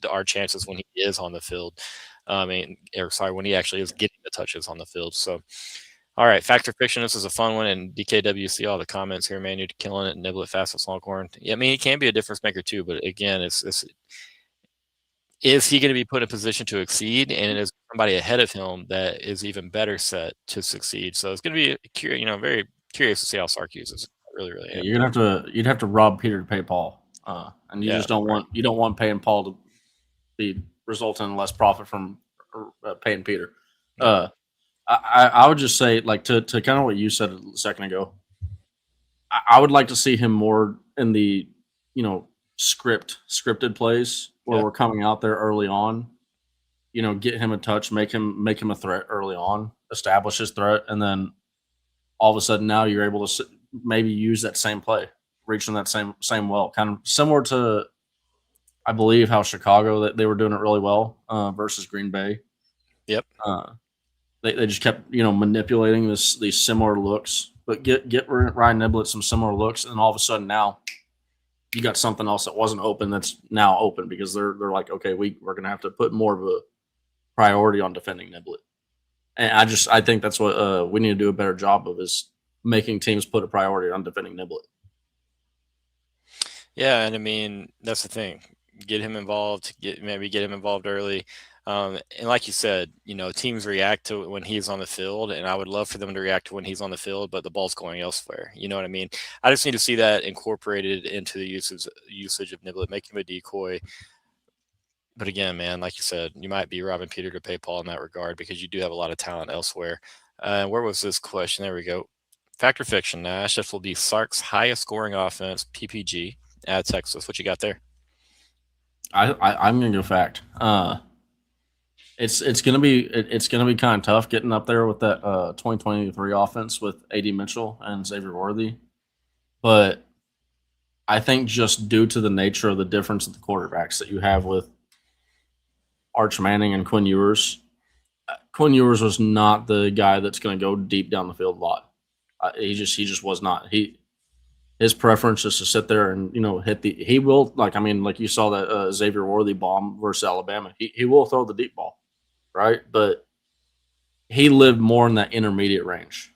our chances when he is on the field. When he actually is getting the touches on the field. So, all right, fact or fiction, this is a fun one. And DKWC, all the comments here, man, you're killing it. Niblet, fastest Longhorn. Yeah, I mean, he can be a difference maker too, but again, is he going to be put in a position to exceed? And is somebody ahead of him that is even better set to succeed? So it's going to be, very curious to see how Sark uses it. Really, really. Yeah, you'd have to rob Peter to pay Paul, and you just don't want paying Paul to be resulting in less profit from paying Peter. I would just say, like, to kind of what you said a second ago, I would like to see him more in the, scripted plays where we're coming out there early on, get him a touch, make him a threat early on, establish his threat, and then all of a sudden now you're able to maybe use that same play, reaching that same well, kind of similar to, I believe, how Chicago, that they were doing it really well versus Green Bay. Yep. They just kept, manipulating these similar looks, but get Ryan Niblet some similar looks, and all of a sudden now you got something else that wasn't open that's now open, because they're like, okay, we're going to have to put more of a priority on defending Niblet. And I think that's what we need to do a better job of, is making teams put a priority on defending Niblet. Yeah, and I mean, that's the thing. Get him involved. Get him involved early. And like you said, teams react to it when he's on the field, and I would love for them to react to when he's on the field, but the ball's going elsewhere. You know what I mean? I just need to see that incorporated into the usage of Niblett, make him a decoy. But again, man, like you said, you might be robbing Peter to pay Paul in that regard because you do have a lot of talent elsewhere. Where was this question? There we go. Fact or fiction? Nash, this will be Sark's highest scoring offense, PPG, at Texas. What you got there? I'm gonna go fact. It's gonna be kind of tough getting up there with that 2023 offense with AD Mitchell and Xavier Worthy, but I think just due to the nature of the difference of the quarterbacks that you have with Arch Manning and Quinn Ewers, Quinn Ewers was not the guy that's going to go deep down the field a lot. He just was not. His preference is to sit there and hit the. He will like you saw that Xavier Worthy bomb versus Alabama. He will throw the deep ball, right? But he lived more in that intermediate range,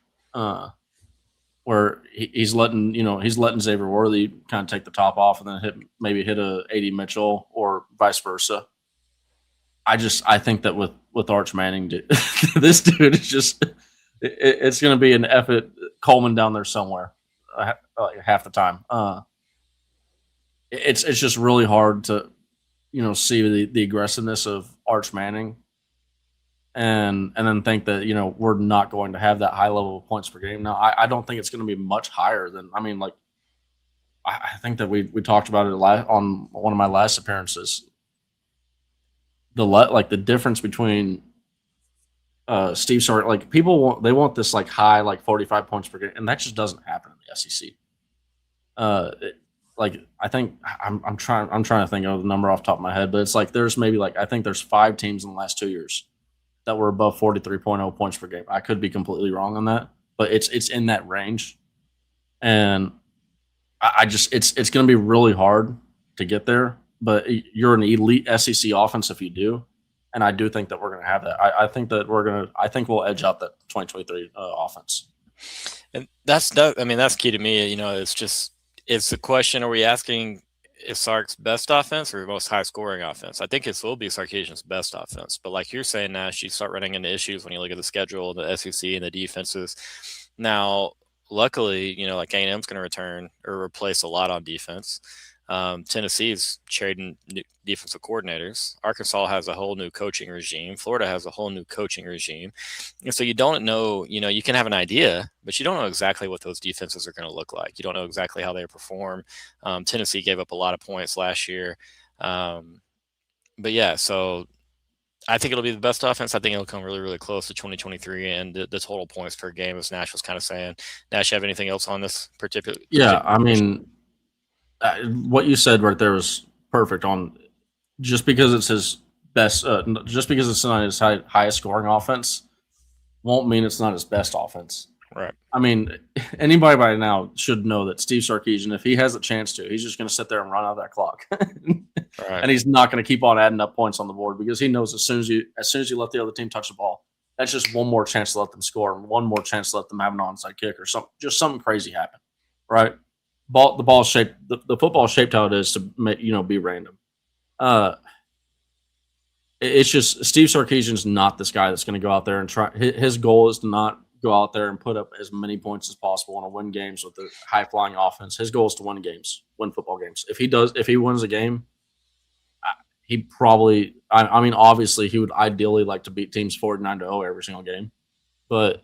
where he's letting Xavier Worthy kind of take the top off and then maybe hit a AD Mitchell or vice versa. I think that with Arch Manning, this dude is just it's going to be an effort Coleman down there somewhere half the time. It's just really hard to see the aggressiveness of Arch Manning and then think that we're not going to have that high level of points per game. Now I don't think it's going to be much higher than I think that we talked about it on one of my last appearances. The difference between Steve Sark, people want this high 45 points per game, and that just doesn't happen in the SEC. I think I'm trying to think of the number off the top of my head, but it's there's maybe I think there's 5 teams in the last 2 years that were above 43.0 points per game. I could be completely wrong on that, but it's in that range, and it's going to be really hard to get there. But you're an elite SEC offense if you do, and I do think that we're going to have that. I think we'll edge out that 2023 offense. And that's key to me. It's the question: are we asking is Sark's best offense or most high scoring offense? I think it will be Sarkisian's best offense. But like you're saying, Nash, you start running into issues when you look at the schedule, the SEC, and the defenses. Now, luckily, A&M's going to return or replace a lot on defense. Tennessee's trading defensive coordinators. Arkansas has a whole new coaching regime. Florida has a whole new coaching regime. And so you don't know, you can have an idea, but you don't know exactly what those defenses are going to look like. You don't know exactly how they perform. Tennessee gave up a lot of points last year. But yeah, so I think it'll be the best offense. I think it'll come really, really close to 2023 and the total points per game, as Nash was kind of saying. Nash, you have anything else on this particular? Yeah, what you said right there was perfect. On just because it's his best, just because it's not his highest scoring offense, won't mean it's not his best offense. Right. Anybody by now should know that Steve Sarkisian, if he has a chance to, he's just going to sit there and run out that clock, right. And he's not going to keep on adding up points on the board because he knows as soon as you let the other team touch the ball, that's just one more chance to let them score and one more chance to let them have an onside kick or something crazy happen, right? The ball shaped, the football shaped how it is to be random. It's just Steve Sarkisian's not this guy that's going to go out there and try. His goal is to not go out there and put up as many points as possible and win games with a high flying offense. His goal is to win football games. If he wins a game, he probably. Obviously, he would ideally like to beat teams 49-0 every single game, but.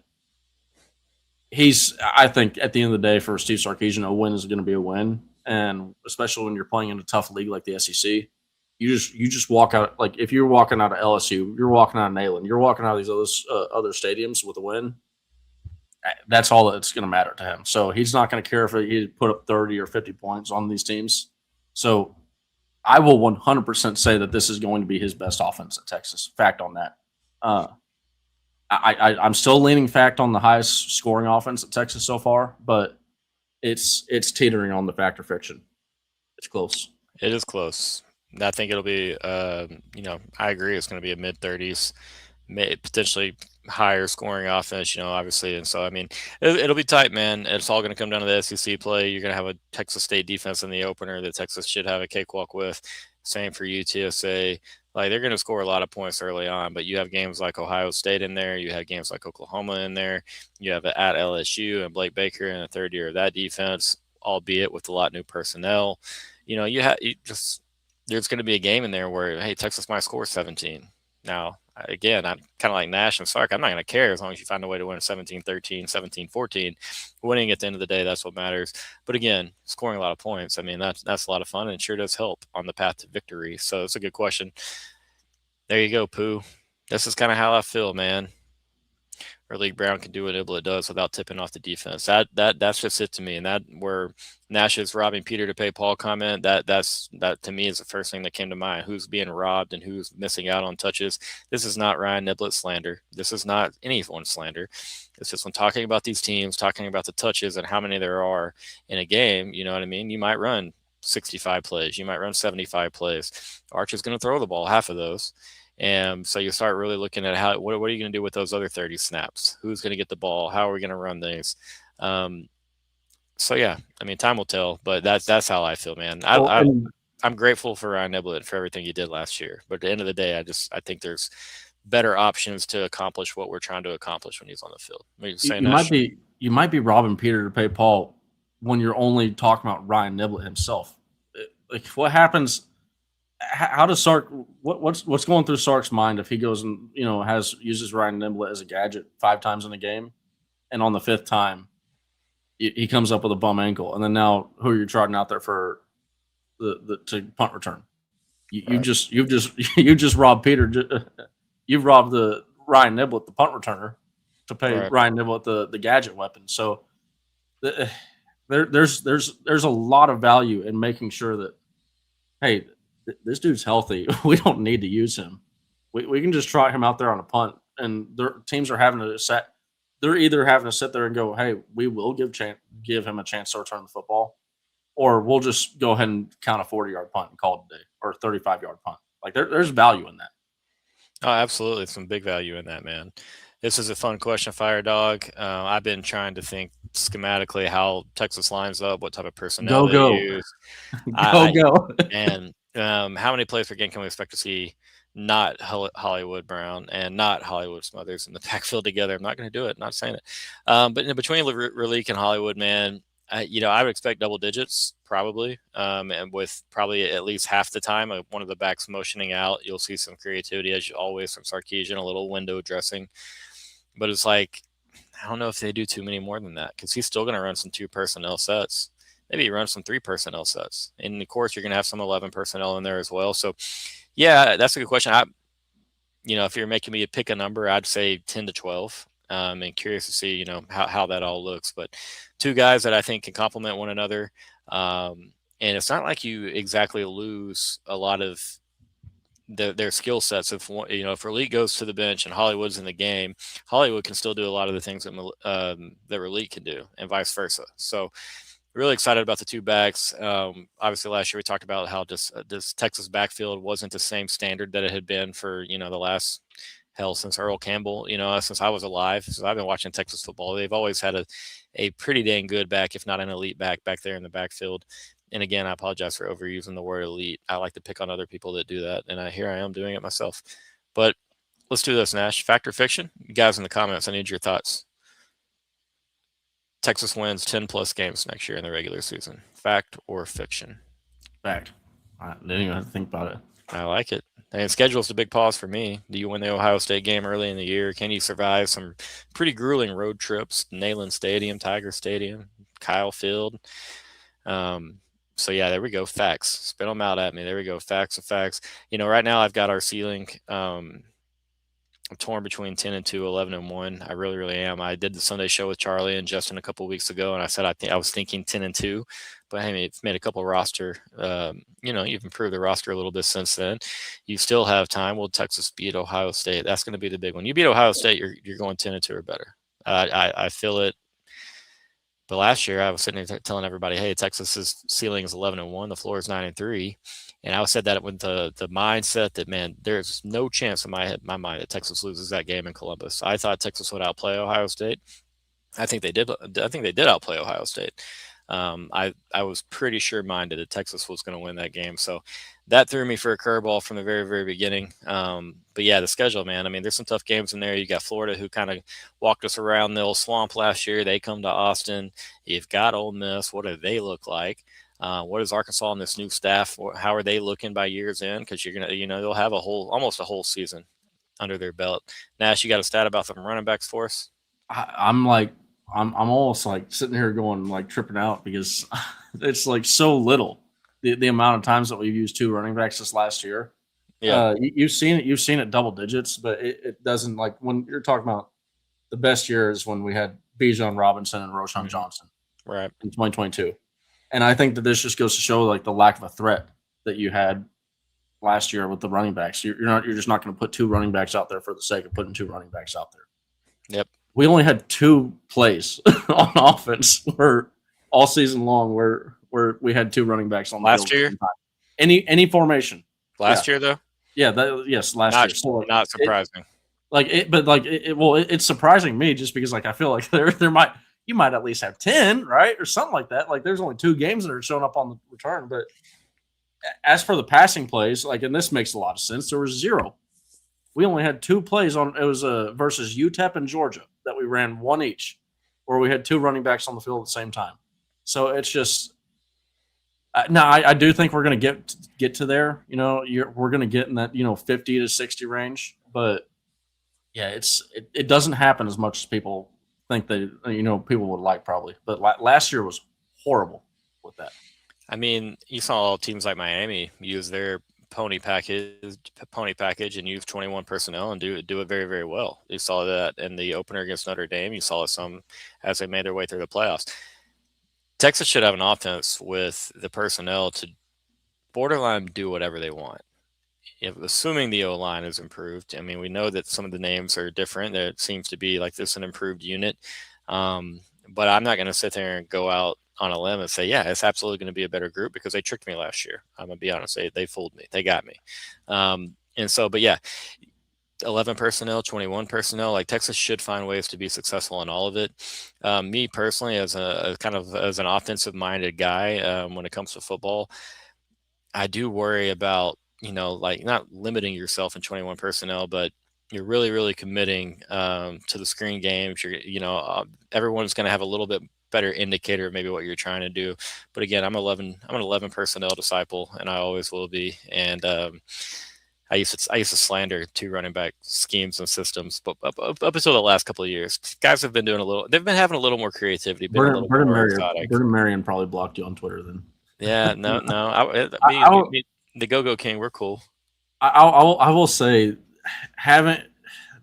I think at the end of the day for Steve Sarkisian, a win is going to be a win. And especially when you're playing in a tough league like the SEC, you just walk out. If you're walking out of LSU, you're walking out of Neyland, you're walking out of these other stadiums with a win. That's all that's going to matter to him. So he's not going to care if he put up 30 or 50 points on these teams. So I will 100% say that this is going to be his best offense at Texas. Fact on that. I'm still leaning fact on the highest scoring offense at Texas so far, but it's teetering on the fact or fiction. It's close. It is close. I think it'll be, I agree. It's going to be a mid-30s, potentially higher scoring offense, obviously. And so, it'll be tight, man. It's all going to come down to the SEC play. You're going to have a Texas State defense in the opener that Texas should have a cakewalk with. Same for UTSA. Like they're going to score a lot of points early on, but you have games like Ohio State in there. You have games like Oklahoma in there. You have at LSU and Blake Baker in the third year of that defense, albeit with a lot of new personnel. There's going to be a game in there where, hey, Texas might score 17. Now, again, I'm kind of like Nash and Sark. I'm not going to care as long as you find a way to win 17-13, 17-14. Winning at the end of the day, that's what matters. But again, scoring a lot of points, I mean, that's a lot of fun, and it sure does help on the path to victory. So it's a good question. There you go, Pooh. This is kind of how I feel, man. League Brown can do what Iblet does without tipping off the defense. That's just it to me. And that where Nash's robbing Peter to pay Paul comment, that to me is the first thing that came to mind. Who's being robbed and who's missing out on touches. This is not Ryan Niblett slander. This is not anyone's slander. It's just when talking about these teams, talking about the touches and how many there are in a game, you know what I mean? You might run 65 plays. You might run 75 plays. Arch is going to throw the ball, half of those. And so you start really looking at what are you going to do with those other 30 snaps? Who's going to get the ball? How are we going to run things? So yeah, I mean, time will tell, but that's how I feel, man. I'm grateful for Ryan Niblett for everything he did last year, but at the end of the day, I think there's better options to accomplish what we're trying to accomplish when he's on the field. You might be robbing Peter to pay Paul when you're only talking about Ryan Niblett himself. Like what happens? How does Sark? What's going through Sark's mind if he goes and uses Ryan Niblett as a gadget 5 times in a game, and on the 5th time he comes up with a bum ankle, and then now who are you trotting out there for the punt return? You've just robbed Peter. You've robbed the Ryan Niblett, the punt returner, to pay Ryan Niblett the gadget weapon. So there's a lot of value in making sure that, hey, this dude's healthy. We don't need to use him. We can just trot him out there on a punt, and their teams are having to set. They're either having to sit there and go, "Hey, we will give him a chance to return the football," or we'll just go ahead and count a 40-yard punt and call it a day, or a 35-yard punt. Like there's value in that. Oh, absolutely, some big value in that, man. This is a fun question, Fire Dog. I've been trying to think schematically how Texas lines up, what type of personnel they use. Go. And how many plays per game can we expect to see not Hollywood Brown and not Hollywood Smothers in the backfield together? I'm not going to do it. Not saying it. But between Raleek and Hollywood, man, I would expect double digits probably. And with probably at least half the time, one of the backs motioning out, you'll see some creativity as always from Sarkisian, a little window dressing. But it's like, I don't know if they do too many more than that, because he's still going to run some 2 personnel sets. Maybe you run some 3 personnel sets. And of course, you're going to have some 11 personnel in there as well. So, yeah, that's a good question. If you're making me pick a number, I'd say 10 to 12. And curious to see, how that all looks. But 2 guys that I think can complement one another. And it's not like you exactly lose a lot of their skill sets. If Raleek goes to the bench and Hollywood's in the game, Hollywood can still do a lot of the things that Raleek can do, and vice versa. So, really excited about the 2 backs. Obviously, last year we talked about how this Texas backfield wasn't the same standard that it had been for the last since Earl Campbell. Since I was alive, since I've been watching Texas football, they've always had a pretty dang good back, if not an elite back there in the backfield. And again, I apologize for overusing the word elite. I like to pick on other people that do that, and here I am doing it myself. But let's do this, Nash. Fact or fiction? You guys in the comments, I need your thoughts. Texas wins 10-plus games next year in the regular season. Fact or fiction? Fact. I didn't even have to think about it. I like it. And schedule's a big pause for me. Do you win the Ohio State game early in the year? Can you survive some pretty grueling road trips? Neyland Stadium, Tiger Stadium, Kyle Field. So, yeah, there we go. Facts. Spit them out at me. There we go. Facts of facts. Right now I've got our ceiling I'm torn between 10-2, 11-1. I really, really am. I did the Sunday show with Charlie and Justin a couple of weeks ago, and I said I was thinking 10-2. But hey, it's made a couple of roster. You've improved the roster a little bit since then. You still have time. Will Texas beat Ohio State? That's going to be the big one. You beat Ohio State, you're going 10-2 or better. I feel it. But last year I was sitting there telling everybody, hey, Texas's ceiling is 11-1. The floor is 9-3. And I said that with the mindset that, man, there's no chance in my mind that Texas loses that game in Columbus. I thought Texas would outplay Ohio State. I think they did. I think they did outplay Ohio State. I was pretty sure minded that Texas was going to win that game. So that threw me for a curveball from the very, very beginning. But yeah, the schedule, man. I mean, there's some tough games in there. You got Florida, who kind of walked us around the old swamp last year. They come to Austin. You've got Ole Miss. What do they look like? What is Arkansas and this new staff? How are they looking by years in? Because you're gonna, they'll have almost a whole season under their belt. Nash, you got a stat about some running backs for us? I'm almost like sitting here going like tripping out because it's like so little the amount of times that we've used 2 running backs this last year. Yeah, You've seen it double digits, but it doesn't, like when you're talking about the best years when we had Bijan Robinson and Roshan Johnson right. in 2022. And I think that this just goes to show like the lack of a threat that you had last year with the running backs. You're just not going to put 2 running backs out there for the sake of putting 2 running backs out there. Yep. We only had 2 plays on offense where all season long where we had 2 running backs on the last field. year. Any formation. Last year though. Yeah, last year. So, not surprising. It's surprising me just because like I feel like you might at least have 10, right, or something like that. Like there's only 2 games that are showing up on the return, but as for the passing plays, like, and this makes a lot of sense, there was 0. We only had 2 plays on. It was versus UTEP and Georgia that we ran 1 each, where we had 2 running backs on the field at the same time. So it's just. I do think we're going to get to there. We're going to get in that 50 to 60 range, but yeah, it doesn't happen as much as people think that people would like probably. But last year was horrible with that. I mean, you saw teams like Miami use their pony package and use 21 personnel and do it very, very well. You saw that in the opener against Notre Dame. You saw some as they made their way through the playoffs. Texas should have an offense with the personnel to borderline do whatever they want. Assuming the O-line is improved. I mean, we know that some of the names are different. There seems to be like this an improved unit. But I'm not going to sit there and go out on a limb and say, yeah, it's absolutely going to be a better group because they tricked me last year. I'm going to be honest. They fooled me. They got me. But yeah, 11 personnel, 21 personnel, like Texas should find ways to be successful in all of it. Me personally, as an offensive minded guy, when it comes to football, I do worry about, like not limiting yourself in 21 personnel, but you're really, really committing to the screen games. Everyone's going to have a little bit better indicator of maybe what you're trying to do. But again, I'm an 11 personnel disciple, and I always will be. And I used to slander 2 running back schemes and systems, but up until the last couple of years, guys have been they've been having a little more creativity. Brendan Marion probably blocked you on Twitter then. Yeah, no. The Go-Go King, we're cool. I will say, having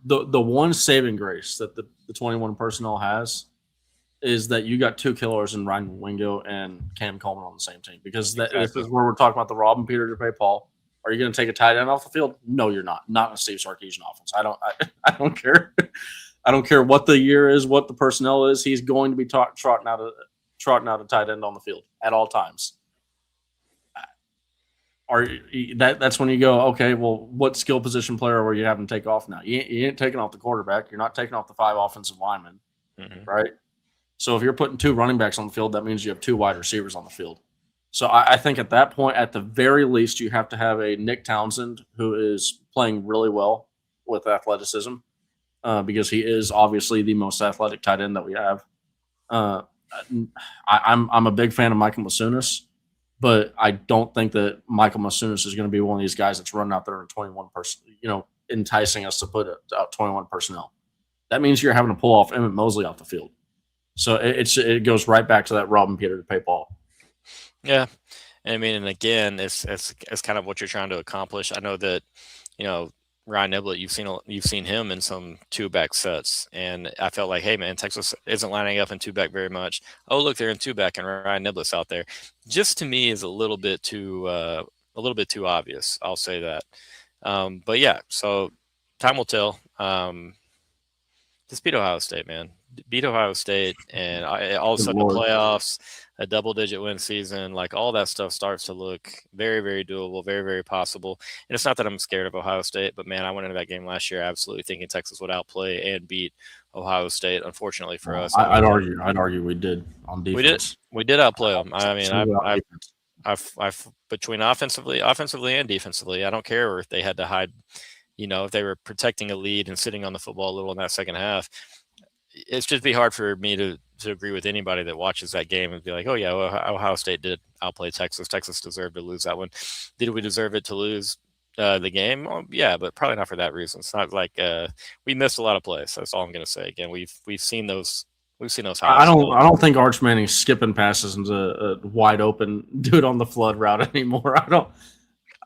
the one saving grace that the 21 personnel has is that you got 2 killers in Ryan Wingo and Cam Coleman on the same team, because this is where we're talking about the Robin Peter to pay Paul. Are you going to take a tight end off the field? No, you're not. Not in a Steve Sarkisian offense. I don't care. I don't care what the year is, what the personnel is. He's going to be trotting out a tight end on the field at all times. That's when you go, okay, well, what skill position player were you having to take off now? You ain't taking off the quarterback. You're not taking off the 5 offensive linemen, right? So if you're putting 2 running backs on the field, that means you have 2 wide receivers on the field. So I think at that point, at the very least, you have to have a Nick Townsend who is playing really well with athleticism, because he is obviously the most athletic tight end that we have. I'm a big fan of Michael Masunas, but I don't think that Michael Masunas is going to be one of these guys that's running out there in 21 person, enticing us to put out 21 personnel. That means you're having to pull off Emmett Mosley off the field. So it goes right back to that Robin Peter to pay Paul. Yeah. I mean, and again, it's kind of what you're trying to accomplish. I know that, Ryan Niblett, you've seen him in some 2-back sets, and I felt like, hey man, Texas isn't lining up in 2-back very much. Oh look, they're in 2-back, and Ryan Niblett's out there. Just to me is a little bit too obvious. I'll say that. But yeah, so time will tell. Just beat Ohio State, man. beat Ohio State, and all of a sudden the playoffs, a double-digit win season, like all that stuff starts to look very, very doable, very, very possible. And it's not that I'm scared of Ohio State, but man, I went into that game last year absolutely thinking Texas would outplay and beat Ohio State. Unfortunately for us, I'd argue we did on defense. We did outplay them. I mean, I've between offensively and defensively, I don't care if they had to hide, if they were protecting a lead and sitting on the football a little in that second half. It's just be hard for me to agree with anybody that watches that game and be like, oh yeah, Ohio State did outplay Texas. Texas deserved to lose that one. Did we deserve it to lose the game? Yeah, but probably not for that reason. It's not like we missed a lot of plays. That's all I'm going to say. Again, we've seen those. We've seen those highlights. I don't think Arch Manning's skipping passes into a wide open dude on the flood route anymore.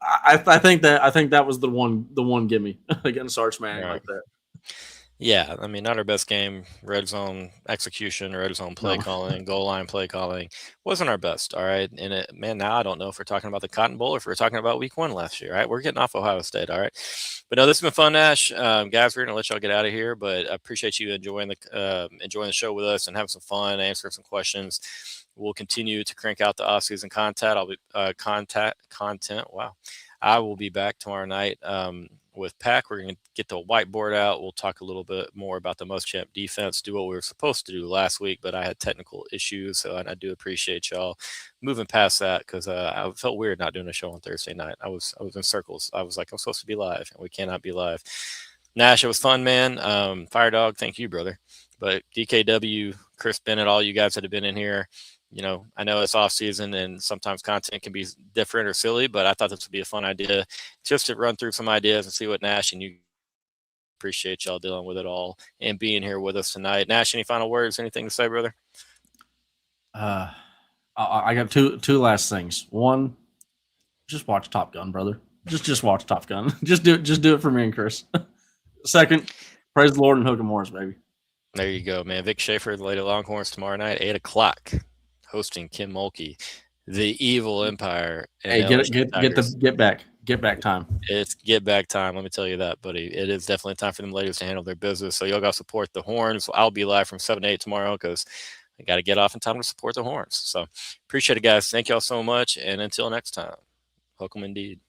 I think that was the one gimme against Arch Manning like that. Yeah, I mean, not our best game. Red zone execution, red zone play calling, goal line play calling wasn't our best. All right, and now I don't know if we're talking about the Cotton Bowl or if we're talking about Week 1 last year. All right, we're getting off Ohio State. All right, but no, this has been fun, Nash. Guys, we're gonna let y'all get out of here, but I appreciate you enjoying the show with us and having some fun, answering some questions. We'll continue to crank out the off-season content. Content. Wow, I will be back tomorrow night. With Pack, we're going to get the whiteboard out. We'll talk a little bit more about the Muschamp defense, do what we were supposed to do last week, but I had technical issues, so I do appreciate y'all moving past that because I felt weird not doing a show on Thursday night. I was in circles. I was like, I'm supposed to be live, and we cannot be live. Nash, it was fun, man. Fire Dog, thank you, brother. But DKW, Chris Bennett, all you guys that have been in here, I know it's off season and sometimes content can be different or silly, but I thought this would be a fun idea just to run through some ideas and see what Nash and you appreciate y'all dealing with it all and being here with us tonight. Nash, any final words, anything to say, brother? I got two last things. One, just watch Top Gun, brother. Just watch Top Gun. Just do it for me and Chris. Second, praise the Lord and hook 'em horse, baby. There you go, man. Vic Schaefer, the Lady Longhorns tomorrow night, 8:00. Hosting Kim Mulkey, the evil empire. Hey, get back time. It's get back time. Let me tell you that, buddy. It is definitely time for them ladies to handle their business. So y'all got to support the Horns. I'll be live from 7 to 8 tomorrow because I got to get off in time to support the Horns. So appreciate it, guys. Thank y'all so much. And until next time, hook 'em indeed.